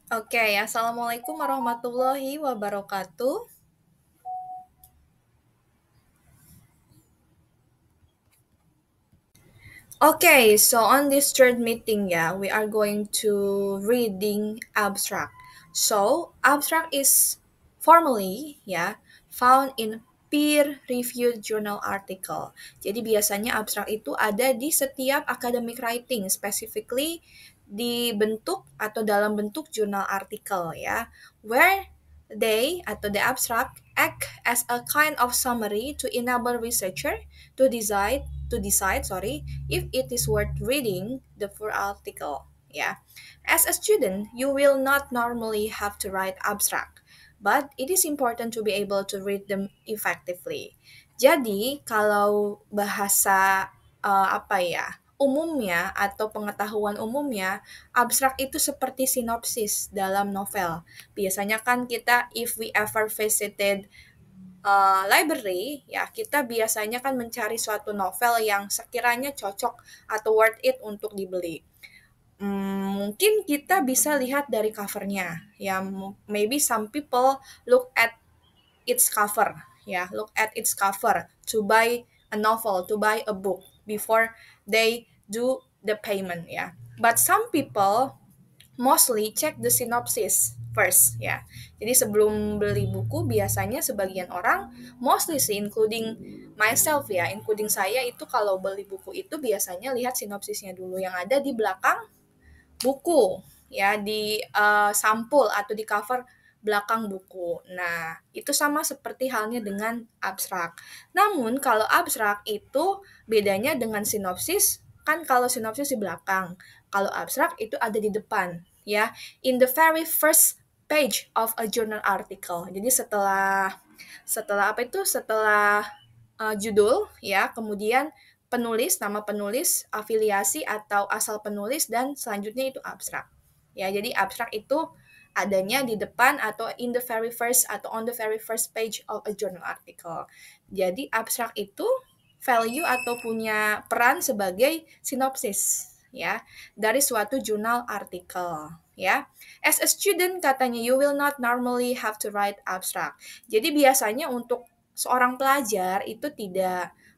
Oke, Assalamualaikum warahmatullahi wabarakatuh. Okay, so on this third meeting, we are going to reading abstract. So, abstract is formally, found in peer-reviewed journal article. Jadi biasanya abstrak itu ada di setiap academic writing, specifically dibentuk atau dalam bentuk jurnal artikel ya, where they atau the abstract act as a kind of summary to enable researcher to decide if it is worth reading the full article. Yeah. As a student, you will not normally have to write abstract, but it is important to be able to read them effectively. Jadi, kalau bahasa umumnya atau pengetahuan umumnya, abstrak itu seperti sinopsis dalam novel. Biasanya kan kita, if we ever visited library, ya kita biasanya kan mencari suatu novel yang sekiranya cocok atau worth it untuk dibeli. Mungkin kita bisa lihat dari covernya. Ya, maybe some people look at its cover. Ya, look at its cover to buy a novel, to buy a book before they do the payment. Ya, but some people mostly check the synopsis first ya. Jadi sebelum beli buku biasanya sebagian orang mostly sih including myself ya, including saya itu kalau beli buku itu biasanya lihat sinopsisnya dulu yang ada di belakang buku ya, di sampul atau di cover belakang buku. Nah, itu sama seperti halnya dengan abstrak. Namun kalau abstrak itu bedanya dengan sinopsis, kan kalau sinopsis di belakang, kalau abstrak itu ada di depan ya, in the very first page of a journal article. Jadi setelah setelah apa itu? Setelah judul ya, kemudian penulis, nama penulis, afiliasi atau asal penulis, dan selanjutnya itu abstrak. Ya, jadi abstrak itu adanya di depan atau in the very first atau on the very first page of a journal article. Jadi abstrak itu value atau punya peran sebagai sinopsis ya dari suatu jurnal artikel ya. As a student katanya you will not normally have to write abstract. Jadi biasanya untuk seorang pelajar itu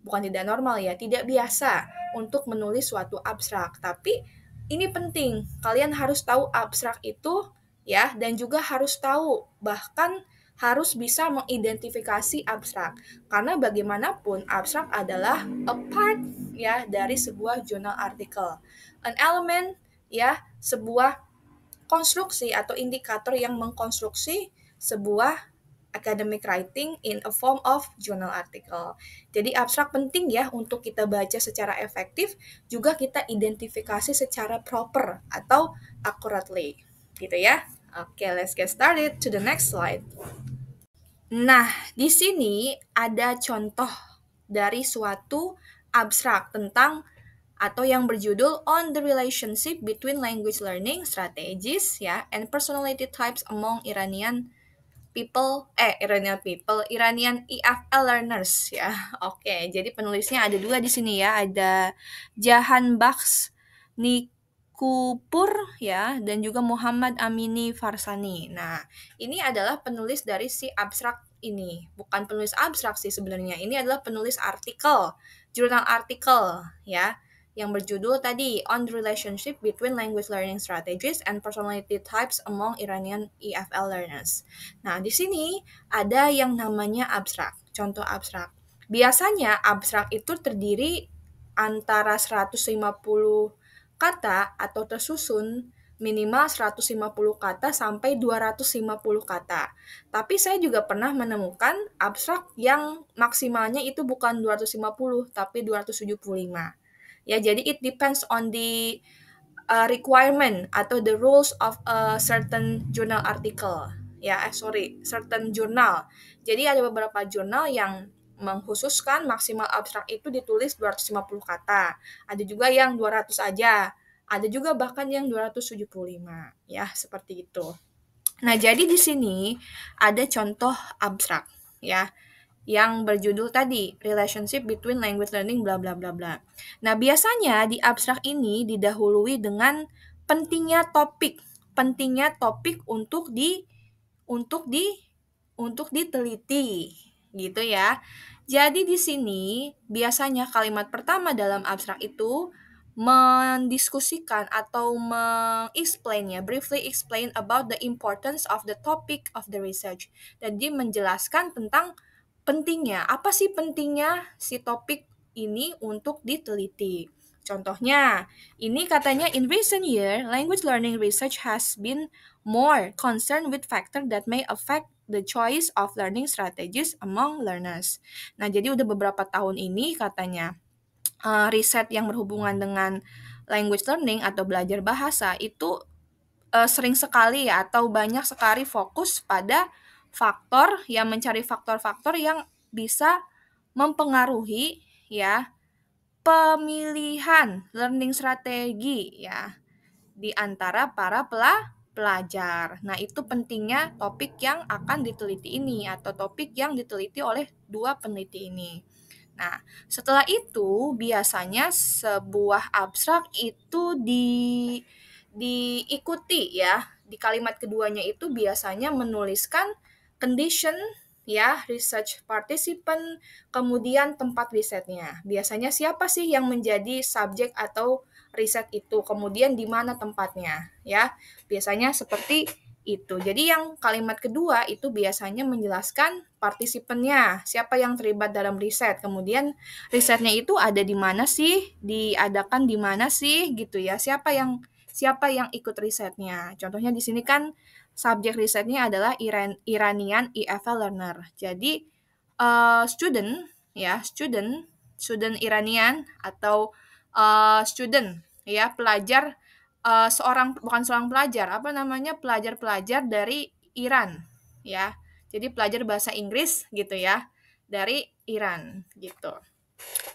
bukan tidak normal ya, tidak biasa untuk menulis suatu abstrak. Tapi ini penting, kalian harus tahu abstrak itu ya, dan juga harus tahu bahkan harus bisa mengidentifikasi abstrak. Karena bagaimanapun abstrak adalah a part ya dari sebuah jurnal artikel. An element ya, sebuah konstruksi atau indikator yang mengkonstruksi sebuah academic writing in a form of journal article. Jadi abstrak penting ya untuk kita baca secara efektif, juga kita identifikasi secara proper atau accurately. Gitu ya. Oke, let's get started to the next slide. Nah, di sini ada contoh dari suatu abstrak tentang atau yang berjudul On the Relationship Between Language Learning Strategies ya and Personality Types Among Iranian EFL learners ya. Oke, jadi penulisnya ada dua di sini ya, ada Jahan Bakhsh Nikupur ya dan juga Muhammad Amini Farsani. Nah, ini adalah penulis dari si abstrak ini. Bukan penulis abstrak sih sebenarnya. Ini adalah penulis artikel, jurnal artikel ya yang berjudul tadi On the Relationship Between Language Learning Strategies and Personality Types Among Iranian EFL Learners. Nah, di sini ada yang namanya abstrak, contoh abstrak. Biasanya abstrak itu terdiri antara 150 kata atau tersusun minimal 150 kata sampai 250 kata. Tapi saya juga pernah menemukan abstrak yang maksimalnya itu bukan 250 tapi 275. Ya, jadi it depends on the requirement atau the rules of a certain journal article. Certain journal. Jadi ada beberapa jurnal yang mengkhususkan maksimal abstrak itu ditulis 250 kata. Ada juga yang 200 aja. Ada juga bahkan yang 275. Ya, seperti itu. Nah, jadi di sini ada contoh abstrak ya yang berjudul tadi Relationship Between Language Learning bla bla bla bla. Nah, biasanya di abstrak ini didahului dengan pentingnya topik pentingnya topik untuk diteliti, gitu ya. Jadi di sini biasanya kalimat pertama dalam abstrak itu mendiskusikan atau briefly explain about the importance of the topic of the research. Jadi menjelaskan tentang pentingnya, apa sih pentingnya si topik ini untuk diteliti. Contohnya, ini katanya in recent year, language learning research has been more concerned with factors that may affect the choice of learning strategies among learners. Nah, jadi udah beberapa tahun ini katanya riset yang berhubungan dengan language learning atau belajar bahasa itu sering sekali ya atau banyak sekali fokus pada mencari faktor-faktor yang bisa mempengaruhi ya pemilihan learning strategi ya di antara para pelajar. Nah, itu pentingnya topik yang akan diteliti ini atau topik yang diteliti oleh dua peneliti ini. Nah, setelah itu biasanya sebuah abstrak itu diikuti ya. Di kalimat keduanya itu biasanya menuliskan condition ya, research participant, kemudian tempat risetnya. Biasanya siapa sih yang menjadi subjek atau riset itu, kemudian di mana tempatnya ya. Biasanya seperti itu. Jadi yang kalimat kedua itu biasanya menjelaskan partisipannya, siapa yang terlibat dalam riset. Kemudian risetnya itu ada di mana sih, diadakan di mana sih gitu ya. Siapa yang ikut risetnya. Contohnya di sini kan subjek risetnya adalah Iranian EFL learner. Jadi student Iranian atau student ya, pelajar bukan seorang pelajar, pelajar-pelajar dari Iran ya. Jadi pelajar bahasa Inggris gitu ya dari Iran gitu.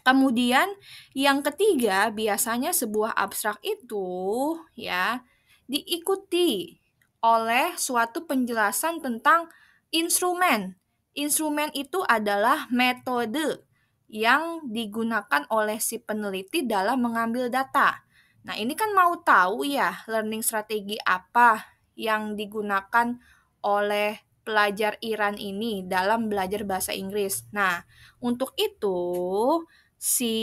Kemudian yang ketiga biasanya sebuah abstrak itu ya diikuti oleh suatu penjelasan tentang instrumen. Instrumen itu adalah metode yang digunakan oleh si peneliti dalam mengambil data. Nah, ini kan mau tahu ya learning strategi apa yang digunakan oleh pelajar Iran ini dalam belajar bahasa Inggris. Nah, untuk itu si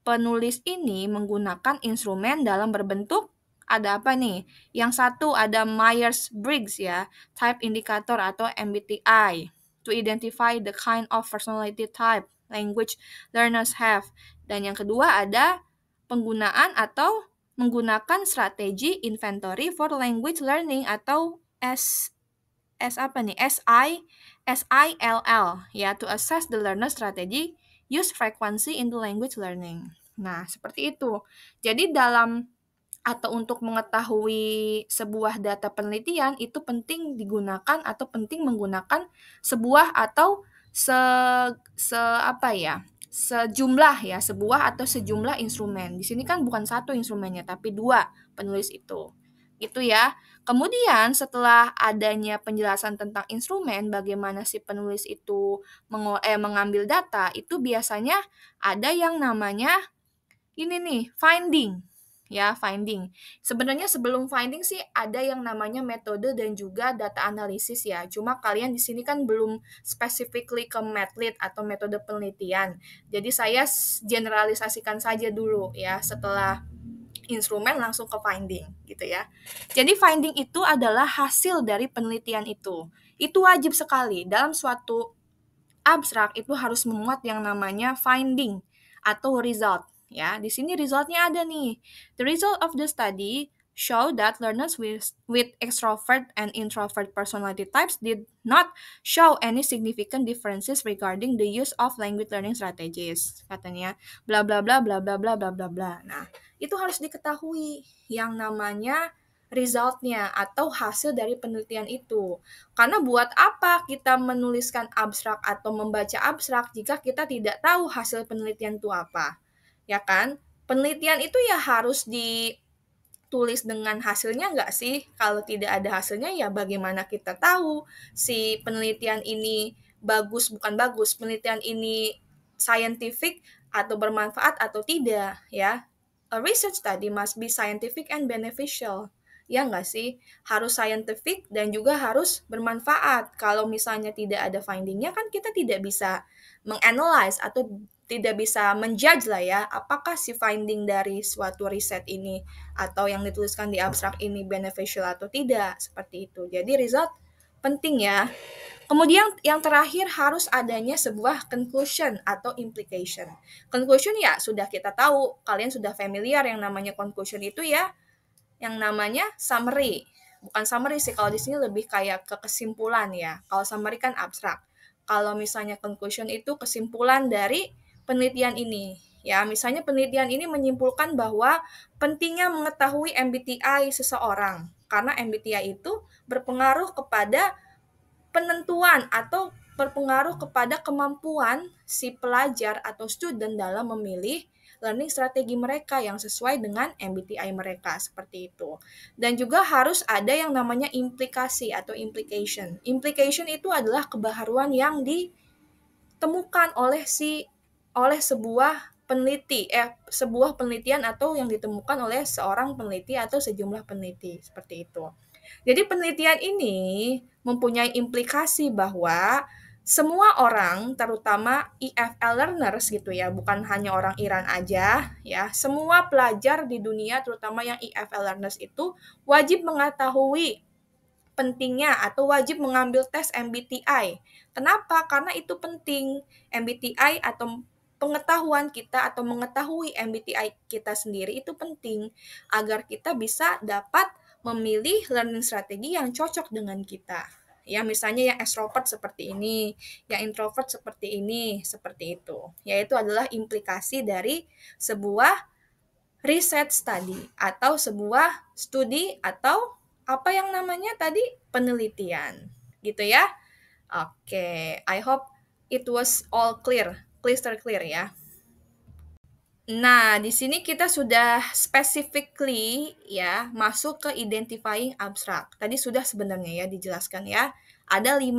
penulis ini menggunakan instrumen dalam berbentuk ada apa nih? Yang satu ada Myers-Briggs ya, type indicator atau MBTI to identify the kind of personality type language learners have. Dan yang kedua ada penggunaan atau menggunakan strategi inventory for language learning atau SILL ya, to assess the learner strategy use frequency in the language learning. Nah, seperti itu. Jadi dalam atau untuk mengetahui sebuah data penelitian itu penting digunakan atau penting menggunakan sebuah atau sejumlah instrumen. Di sini kan bukan satu instrumennya tapi dua penulis itu. Itu ya. Kemudian setelah adanya penjelasan tentang instrumen bagaimana si penulis itu mengambil data itu biasanya ada yang namanya ini nih, finding. Ya, finding. Sebenarnya sebelum finding sih ada yang namanya metode dan juga data analisis ya. Cuma kalian di sini kan belum specifically ke METLIT atau metode penelitian. Jadi saya generalisasikan saja dulu ya setelah instrumen langsung ke finding gitu ya. Jadi finding itu adalah hasil dari penelitian itu. Itu wajib sekali dalam suatu abstrak itu harus memuat yang namanya finding atau result. Ya, di sini resultnya ada nih. The result of the study show that learners with extrovert and introvert personality types did not show any significant differences regarding the use of language learning strategies. Katanya bla bla bla bla bla bla bla bla bla. Nah, itu harus diketahui yang namanya resultnya atau hasil dari penelitian itu. Karena buat apa kita menuliskan abstrak atau membaca abstrak jika kita tidak tahu hasil penelitian itu apa? Ya kan? Penelitian itu ya harus ditulis dengan hasilnya nggak sih? Kalau tidak ada hasilnya ya bagaimana kita tahu si penelitian ini bukan bagus, penelitian ini scientific atau bermanfaat atau tidak ya. A research study must be scientific and beneficial. Ya nggak sih? Harus scientific dan juga harus bermanfaat. Kalau misalnya tidak ada findingnya kan kita tidak bisa menganalyze atau tidak bisa menjudge lah ya, apakah si finding dari suatu riset ini atau yang dituliskan di abstrak ini beneficial atau tidak, seperti itu. Jadi result penting ya. Kemudian yang terakhir harus adanya sebuah conclusion atau implication. Conclusion ya sudah kita tahu, kalian sudah familiar yang namanya conclusion itu ya, yang namanya summary. Bukan summary sih, kalau di sini lebih kayak ke kesimpulan ya. Kalau summary kan abstrak. Kalau misalnya conclusion itu kesimpulan dari penelitian ini. Ya, misalnya penelitian ini menyimpulkan bahwa pentingnya mengetahui MBTI seseorang karena MBTI itu berpengaruh kepada penentuan atau berpengaruh kepada kemampuan si pelajar atau student dalam memilih learning strategi mereka yang sesuai dengan MBTI mereka, seperti itu. Dan juga harus ada yang namanya implikasi atau implication. Implication itu adalah kebaharuan yang ditemukan oleh sebuah penelitian atau yang ditemukan oleh seorang peneliti atau sejumlah peneliti, seperti itu. Jadi penelitian ini mempunyai implikasi bahwa semua orang, terutama EFL learners gitu ya, bukan hanya orang Iran aja ya, semua pelajar di dunia terutama yang EFL learners itu wajib mengetahui pentingnya atau wajib mengambil tes MBTI. Kenapa? Karena itu penting. MBTI atau pengetahuan kita atau mengetahui MBTI kita sendiri itu penting agar kita bisa dapat memilih learning strategi yang cocok dengan kita. Ya, misalnya yang extrovert seperti ini, yang introvert seperti ini, seperti itu. Yaitu adalah implikasi dari sebuah riset study atau sebuah studi atau apa yang namanya tadi penelitian gitu ya. Oke, I hope it was all clear, crystal clear ya. Nah, di sini kita sudah specifically ya masuk ke identifying abstract. Tadi sudah sebenarnya ya dijelaskan ya. Ada 5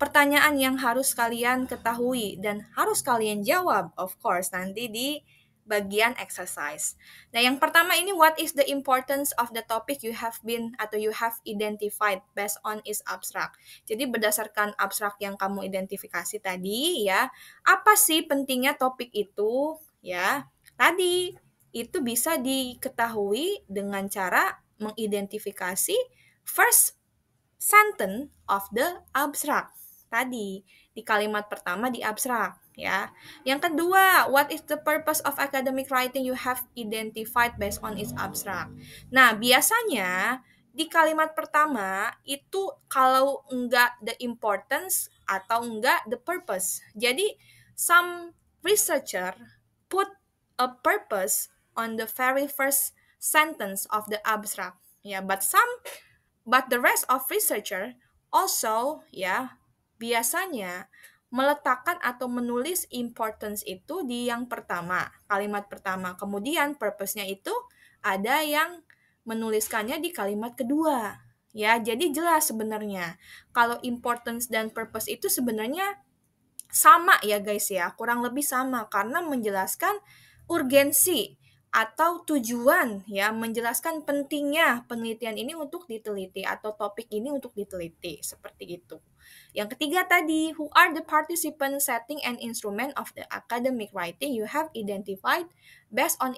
pertanyaan yang harus kalian ketahui dan harus kalian jawab of course nanti di bagian exercise. Nah, yang pertama ini what is the importance of the topic you have been atau you have identified based on its abstract. Jadi berdasarkan abstrak yang kamu identifikasi tadi ya, apa sih pentingnya topik itu ya? Tadi, itu bisa diketahui dengan cara mengidentifikasi first sentence of the abstract. Tadi, di kalimat pertama di abstrak, ya. Yang kedua, what is the purpose of academic writing you have identified based on its abstract? Nah, biasanya di kalimat pertama itu kalau enggak the importance atau enggak the purpose. Jadi, some researcher put a purpose on the very first sentence of the abstract. Ya, but the rest of researcher also ya biasanya meletakkan atau menulis importance itu di yang pertama, kalimat pertama. Kemudian purpose-nya itu ada yang menuliskannya di kalimat kedua. Ya, jadi jelas sebenarnya. Kalau importance dan purpose itu sebenarnya sama ya guys ya, kurang lebih sama karena menjelaskan urgensi atau tujuan ya, menjelaskan pentingnya penelitian ini untuk diteliti atau topik ini untuk diteliti, seperti itu. Yang ketiga tadi, who are the participants, setting, and instrument of the academic writing you have identified based on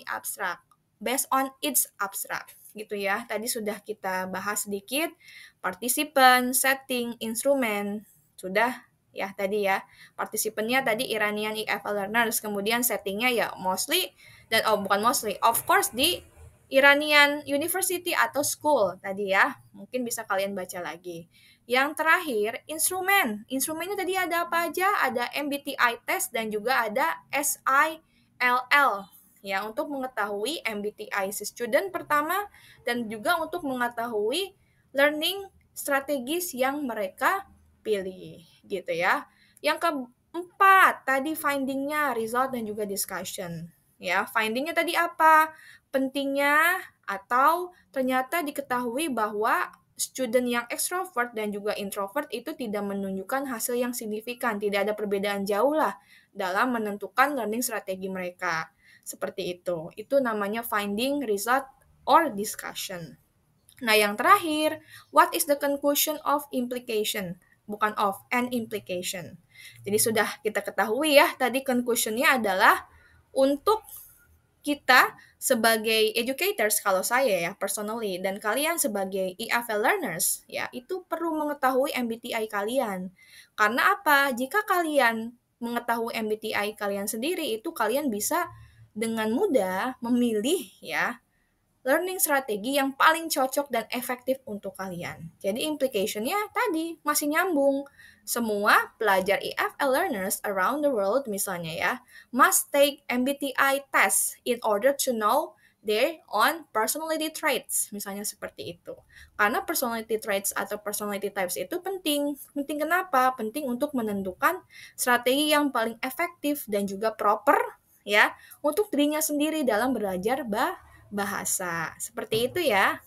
its abstract gitu ya. Tadi sudah kita bahas sedikit, participant, setting, instrumen, sudah ya tadi ya. Partisipannya tadi Iranian EFL learners, kemudian settingnya ya mostly dan bukan mostly, of course di Iranian University atau school tadi ya. Mungkin bisa kalian baca lagi. Yang terakhir, instrumen. Instrumennya tadi ada apa aja? Ada MBTI test dan juga ada SILL ya untuk mengetahui MBTI si student pertama dan juga untuk mengetahui learning strategis yang mereka pilih gitu ya. Yang keempat, tadi findingnya result dan juga discussion. Ya, findingnya tadi apa? Pentingnya atau ternyata diketahui bahwa student yang extrovert dan juga introvert itu tidak menunjukkan hasil yang signifikan, tidak ada perbedaan jauh lah dalam menentukan learning strategi mereka. Seperti itu. Itu namanya finding, result, or discussion. Nah, yang terakhir, what is the conclusion of implication? Bukan of, and implication. Jadi sudah kita ketahui ya, tadi conclusionnya adalah untuk kita sebagai educators, kalau saya ya personally, dan kalian sebagai EFL learners, ya itu perlu mengetahui MBTI kalian. Karena apa? Jika kalian mengetahui MBTI kalian sendiri, itu kalian bisa dengan mudah memilih ya learning strategi yang paling cocok dan efektif untuk kalian. Jadi implication-nya tadi masih nyambung. Semua pelajar EFL learners around the world misalnya ya, must take MBTI test in order to know their own personality traits. Misalnya seperti itu. Karena personality traits atau personality types itu penting. Penting kenapa? Penting untuk menentukan strategi yang paling efektif dan juga proper ya untuk dirinya sendiri dalam belajar bahasa. Seperti itu ya.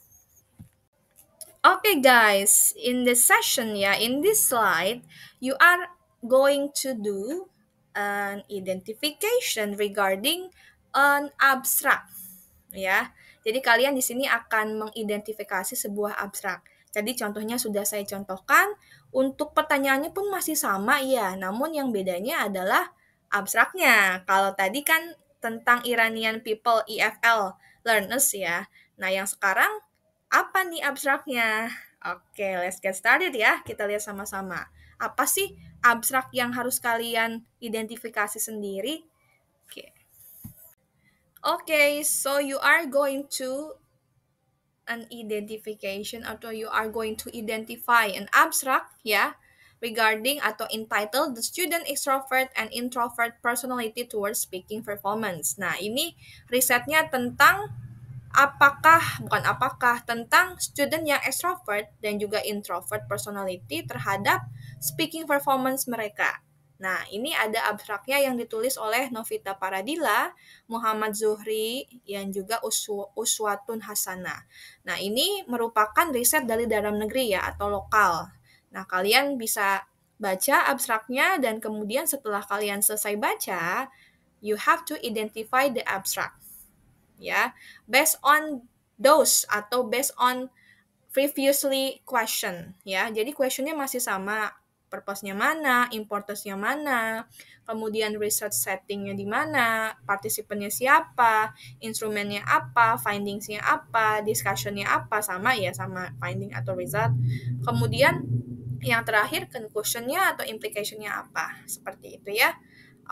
Okay guys, in this session ya, in this slide, you are going to do an identification regarding an abstract ya. Jadi kalian di sini akan mengidentifikasi sebuah abstrak. Jadi contohnya sudah saya contohkan, untuk pertanyaannya pun masih sama ya, namun yang bedanya adalah abstraknya. Kalau tadi kan tentang Iranian people EFL learners ya. Nah, yang sekarang apa nih abstraknya? Oke, let's get started ya. Kita lihat sama-sama. Apa sih abstrak yang harus kalian identifikasi sendiri? Oke. Okay, so you are going to an identification atau you are going to identify an abstract ya regarding atau entitled the student extrovert and introvert personality towards speaking performance. Nah, ini risetnya tentang tentang student yang extrovert dan juga introvert personality terhadap speaking performance mereka. Nah, ini ada abstraknya yang ditulis oleh Novita Paradila, Muhammad Zuhri, yang juga Uswatun Hasanah. Nah, ini merupakan riset dari dalam negeri ya, atau lokal. Nah, kalian bisa baca abstraknya dan kemudian setelah kalian selesai baca, you have to identify the abstract. Ya, based on those atau based on previously question ya. Jadi questionnya masih sama, purpose-nya mana, importance-nya mana, kemudian research setting-nya di mana, partisipannya siapa, instrumennya apa, findings-nya apa, discussion-nya apa, sama ya sama finding atau result. Kemudian yang terakhir conclusion-nya atau implication-nya apa. Seperti itu ya.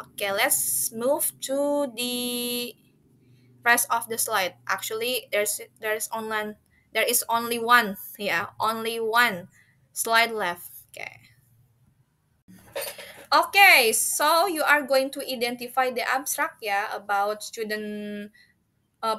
Oke, let's move to the rest of the slide. Actually, there is only one, yeah, only one slide left. Okay, so you are going to identify the abstract, yeah, about student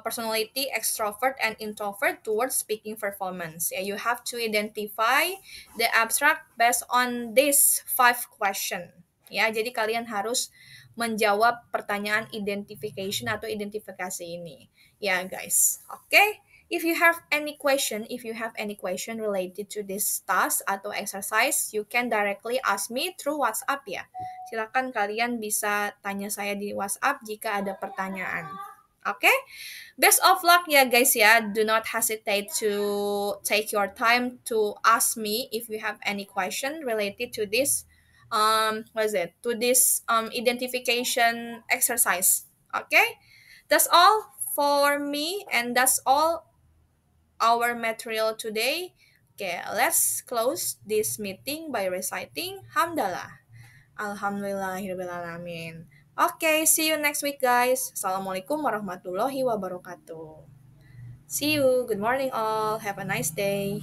personality, extrovert and introvert towards speaking performance. Yeah, you have to identify the abstract based on these 5 question. Ya, jadi kalian harus menjawab pertanyaan identification atau identifikasi ini. Ya, guys. Oke. Okay? If you have any question related to this task atau exercise, you can directly ask me through WhatsApp ya. Silakan kalian bisa tanya saya di WhatsApp jika ada pertanyaan. Oke? Okay? Best of luck ya guys ya. Do not hesitate to take your time to ask me if you have any question related to this identification exercise. Okay? That's all for me and that's all our material today. Okay, let's close this meeting by reciting Hamdalah. Alhamdulillahirrahmanirrahim. Okay, see you next week guys. Assalamualaikum warahmatullahi wabarakatuh. See you. Good morning all. Have a nice day.